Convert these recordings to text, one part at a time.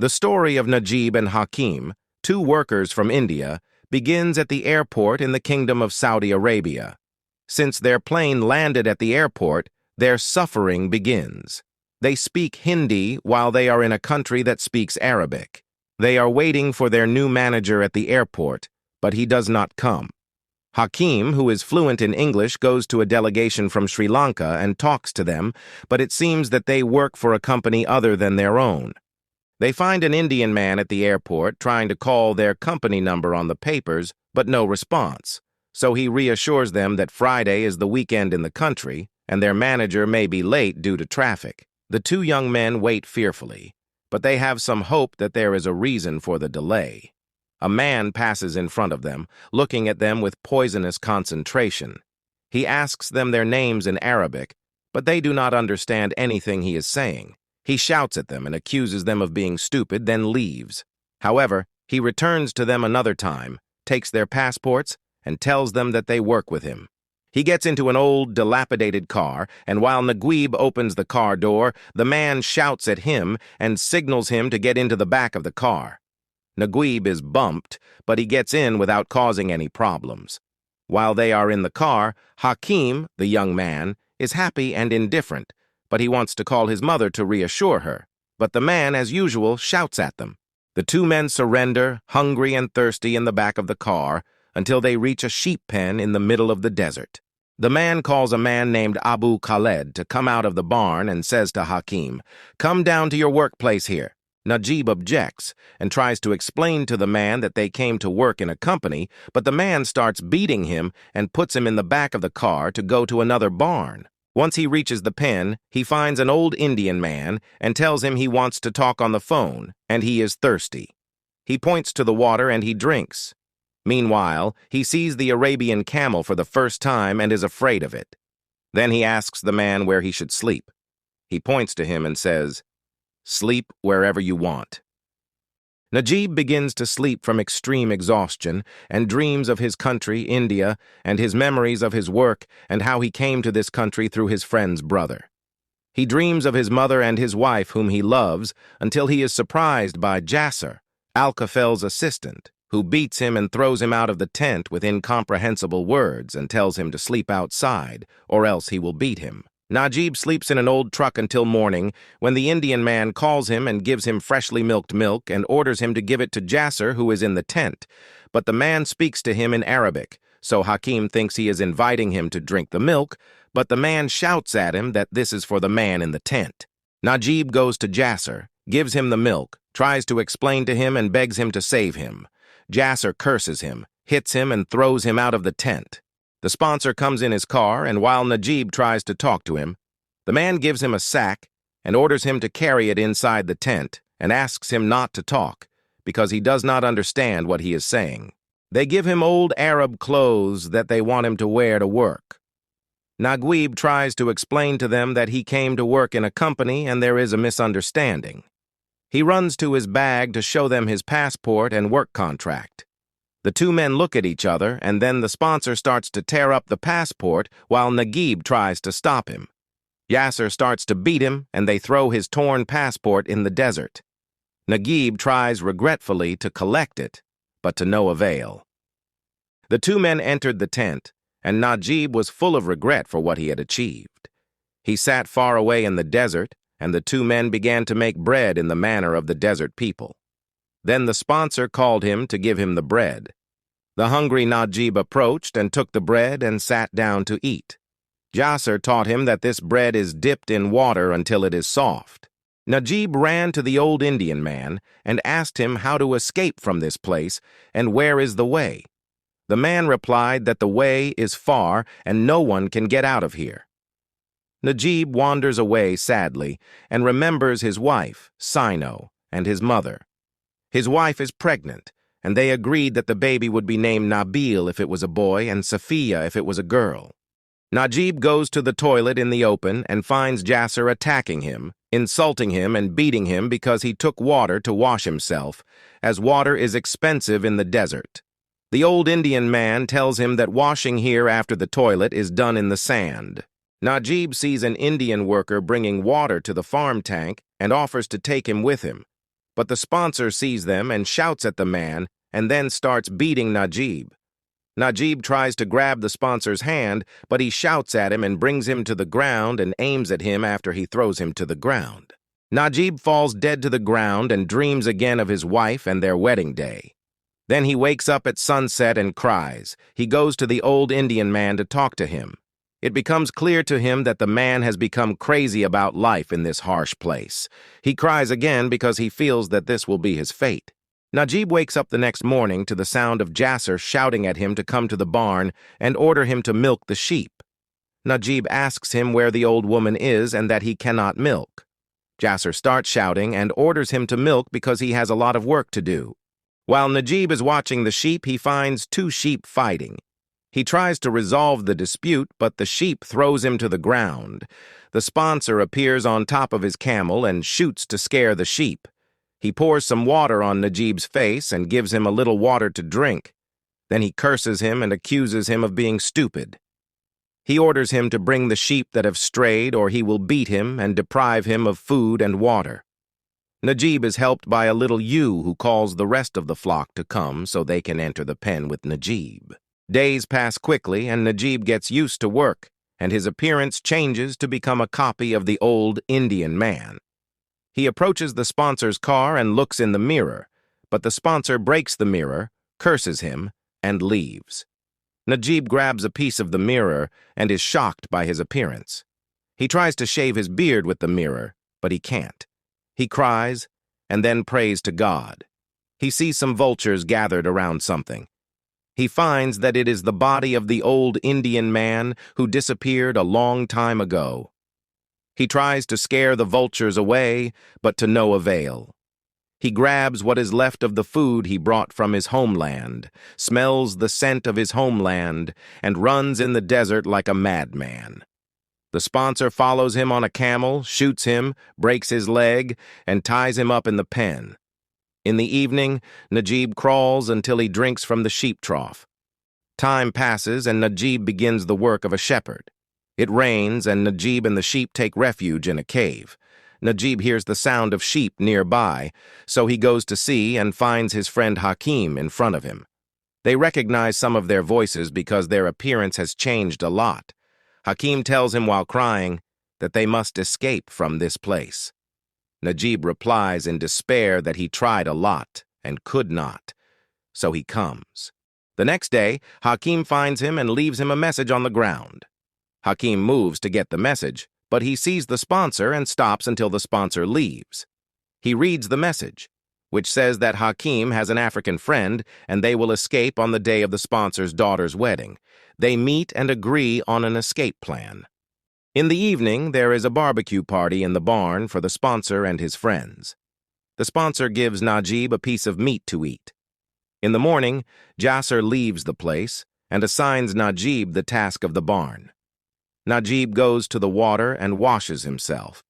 The story of Najib and Hakim, two workers from India, begins at the airport in the Kingdom of Saudi Arabia. Since their plane landed at the airport, their suffering begins. They speak Hindi while they are in a country that speaks Arabic. They are waiting for their new manager at the airport, but he does not come. Hakim, who is fluent in English, goes to a delegation from Sri Lanka and talks to them, but it seems that they work for a company other than their own. They find an Indian man at the airport trying to call their company number on the papers, but no response. So he reassures them that Friday is the weekend in the country, and their manager may be late due to traffic. The two young men wait fearfully, but they have some hope that there is a reason for the delay. A man passes in front of them, looking at them with poisonous concentration. He asks them their names in Arabic, but they do not understand anything he is saying. He shouts at them and accuses them of being stupid, then leaves. However, he returns to them another time, takes their passports, and tells them that they work with him. He gets into an old, dilapidated car, and while Najib opens the car door, the man shouts at him and signals him to get into the back of the car. Najib is bumped, but he gets in without causing any problems. While they are in the car, Hakim, the young man, is happy and indifferent, but he wants to call his mother to reassure her. But the man, as usual, shouts at them. The two men surrender, hungry and thirsty, in the back of the car, until they reach a sheep pen in the middle of the desert. The man calls a man named Abu Khaled to come out of the barn and says to Hakim, "Come down to your workplace here." Najib objects and tries to explain to the man that they came to work in a company, but the man starts beating him and puts him in the back of the car to go to another barn. Once he reaches the pen, he finds an old Indian man and tells him he wants to talk on the phone, and he is thirsty. He points to the water and he drinks. Meanwhile, he sees the Arabian camel for the first time and is afraid of it. Then he asks the man where he should sleep. He points to him and says, "Sleep wherever you want." Najib begins to sleep from extreme exhaustion and dreams of his country, India, and his memories of his work and how he came to this country through his friend's brother. He dreams of his mother and his wife, whom he loves, until he is surprised by Jasser, Al-Kafel's assistant, who beats him and throws him out of the tent with incomprehensible words and tells him to sleep outside, or else he will beat him. Najib sleeps in an old truck until morning, when the Indian man calls him and gives him freshly milked milk and orders him to give it to Jasser, who is in the tent. But the man speaks to him in Arabic, so Hakim thinks he is inviting him to drink the milk, but the man shouts at him that this is for the man in the tent. Najib goes to Jasser, gives him the milk, tries to explain to him and begs him to save him. Jasser curses him, hits him, and throws him out of the tent. The sponsor comes in his car, and while Najib tries to talk to him, the man gives him a sack and orders him to carry it inside the tent and asks him not to talk because he does not understand what he is saying. They give him old Arab clothes that they want him to wear to work. Najib tries to explain to them that he came to work in a company and there is a misunderstanding. He runs to his bag to show them his passport and work contract. The two men look at each other, and then the sponsor starts to tear up the passport while Najib tries to stop him. Yasser starts to beat him, and they throw his torn passport in the desert. Najib tries regretfully to collect it, but to no avail. The two men entered the tent, and Najib was full of regret for what he had achieved. He sat far away in the desert, and the two men began to make bread in the manner of the desert people. Then the sponsor called him to give him the bread. The hungry Najib approached and took the bread and sat down to eat. Jasser taught him that this bread is dipped in water until it is soft. Najib ran to the old Indian man and asked him how to escape from this place and where is the way. The man replied that the way is far and no one can get out of here. Najib wanders away sadly and remembers his wife, Sino, and his mother. His wife is pregnant, and they agreed that the baby would be named Nabil if it was a boy and Safiya if it was a girl. Najib goes to the toilet in the open and finds Jasser attacking him, insulting him and beating him because he took water to wash himself, as water is expensive in the desert. The old Indian man tells him that washing here after the toilet is done in the sand. Najib sees an Indian worker bringing water to the farm tank and offers to take him with him. But the sponsor sees them and shouts at the man and then starts beating Najib. Najib tries to grab the sponsor's hand, but he shouts at him and brings him to the ground and aims at him after he throws him to the ground. Najib falls dead to the ground and dreams again of his wife and their wedding day. Then he wakes up at sunset and cries. He goes to the old Indian man to talk to him. It becomes clear to him that the man has become crazy about life in this harsh place. He cries again because he feels that this will be his fate. Najib wakes up the next morning to the sound of Jasser shouting at him to come to the barn and order him to milk the sheep. Najib asks him where the old woman is and that he cannot milk. Jasser starts shouting and orders him to milk because he has a lot of work to do. While Najib is watching the sheep, he finds two sheep fighting. He tries to resolve the dispute, but the sheep throws him to the ground. The sponsor appears on top of his camel and shoots to scare the sheep. He pours some water on Najib's face and gives him a little water to drink. Then he curses him and accuses him of being stupid. He orders him to bring the sheep that have strayed, or he will beat him and deprive him of food and water. Najib is helped by a little ewe who calls the rest of the flock to come so they can enter the pen with Najib. Days pass quickly and Najib gets used to work, and his appearance changes to become a copy of the old Indian man. He approaches the sponsor's car and looks in the mirror, but the sponsor breaks the mirror, curses him, and leaves. Najib grabs a piece of the mirror and is shocked by his appearance. He tries to shave his beard with the mirror, but he can't. He cries and then prays to God. He sees some vultures gathered around something. He finds that it is the body of the old Indian man who disappeared a long time ago. He tries to scare the vultures away, but to no avail. He grabs what is left of the food he brought from his homeland, smells the scent of his homeland, and runs in the desert like a madman. The sponsor follows him on a camel, shoots him, breaks his leg, and ties him up in the pen. In the evening, Najib crawls until he drinks from the sheep trough. Time passes and Najib begins the work of a shepherd. It rains and Najib and the sheep take refuge in a cave. Najib hears the sound of sheep nearby, so he goes to see and finds his friend Hakim in front of him. They recognize some of their voices because their appearance has changed a lot. Hakim tells him while crying that they must escape from this place. Najib replies in despair that he tried a lot and could not, so he comes. The next day, Hakim finds him and leaves him a message on the ground. Hakim moves to get the message, but he sees the sponsor and stops until the sponsor leaves. He reads the message, which says that Hakim has an African friend and they will escape on the day of the sponsor's daughter's wedding. They meet and agree on an escape plan. In the evening, there is a barbecue party in the barn for the sponsor and his friends. The sponsor gives Najib a piece of meat to eat. In the morning, Jasser leaves the place and assigns Najib the task of the barn. Najib goes to the water and washes himself,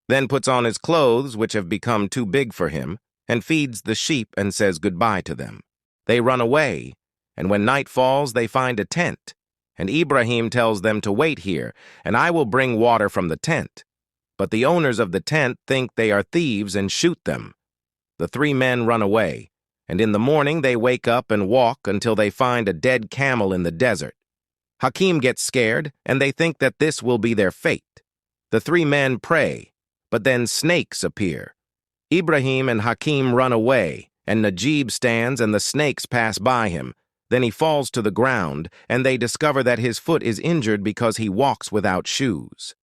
then puts on his clothes, which have become too big for him, and feeds the sheep and says goodbye to them. They run away, and when night falls, they find a tent, and Ibrahim tells them to wait here, and I will bring water from the tent. But the owners of the tent think they are thieves and shoot them. The three men run away, and in the morning they wake up and walk until they find a dead camel in the desert. Hakim gets scared, and they think that this will be their fate. The three men pray, but then snakes appear. Ibrahim and Hakim run away, and Najib stands and the snakes pass by him. Then he falls to the ground, and they discover that his foot is injured because he walks without shoes.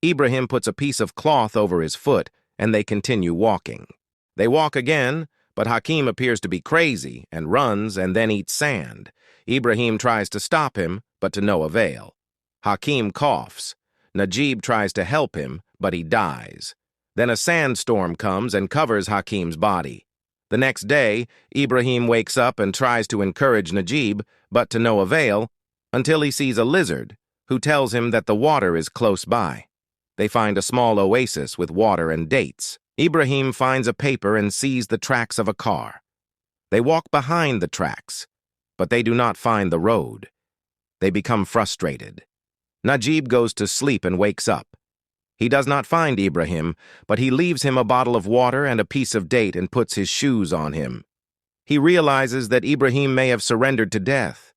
Ibrahim puts a piece of cloth over his foot, and they continue walking. They walk again, but Hakim appears to be crazy and runs and then eats sand. Ibrahim tries to stop him, but to no avail. Hakim coughs. Najib tries to help him, but he dies. Then a sandstorm comes and covers Hakim's body. The next day, Ibrahim wakes up and tries to encourage Najib, but to no avail, until he sees a lizard, who tells him that the water is close by. They find a small oasis with water and dates. Ibrahim finds a paper and sees the tracks of a car. They walk behind the tracks, but they do not find the road. They become frustrated. Najib goes to sleep and wakes up. He does not find Ibrahim, but he leaves him a bottle of water and a piece of date and puts his shoes on him. He realizes that Ibrahim may have surrendered to death.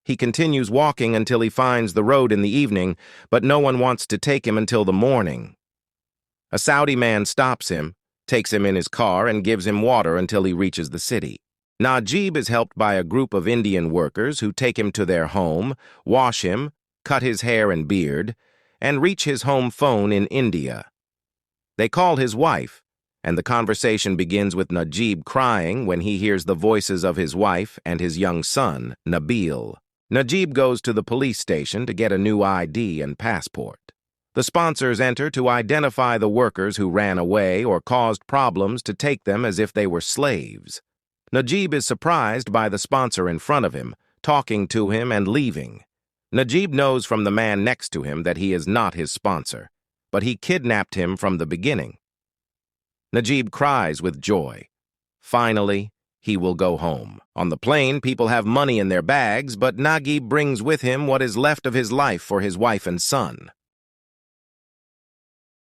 He continues walking until he finds the road in the evening, but no one wants to take him until the morning. A Saudi man stops him, takes him in his car, and gives him water until he reaches the city. Najib is helped by a group of Indian workers who take him to their home, wash him, cut his hair and beard, and reach his home phone in India. They call his wife, and the conversation begins with Najib crying when he hears the voices of his wife and his young son, Nabil. Najib goes to the police station to get a new ID and passport. The sponsors enter to identify the workers who ran away or caused problems to take them as if they were slaves. Najib is surprised by the sponsor in front of him, talking to him and leaving. Najib knows from the man next to him that he is not his sponsor, but he kidnapped him from the beginning. Najib cries with joy. Finally, he will go home. On the plane, people have money in their bags, but Najib brings with him what is left of his life for his wife and son.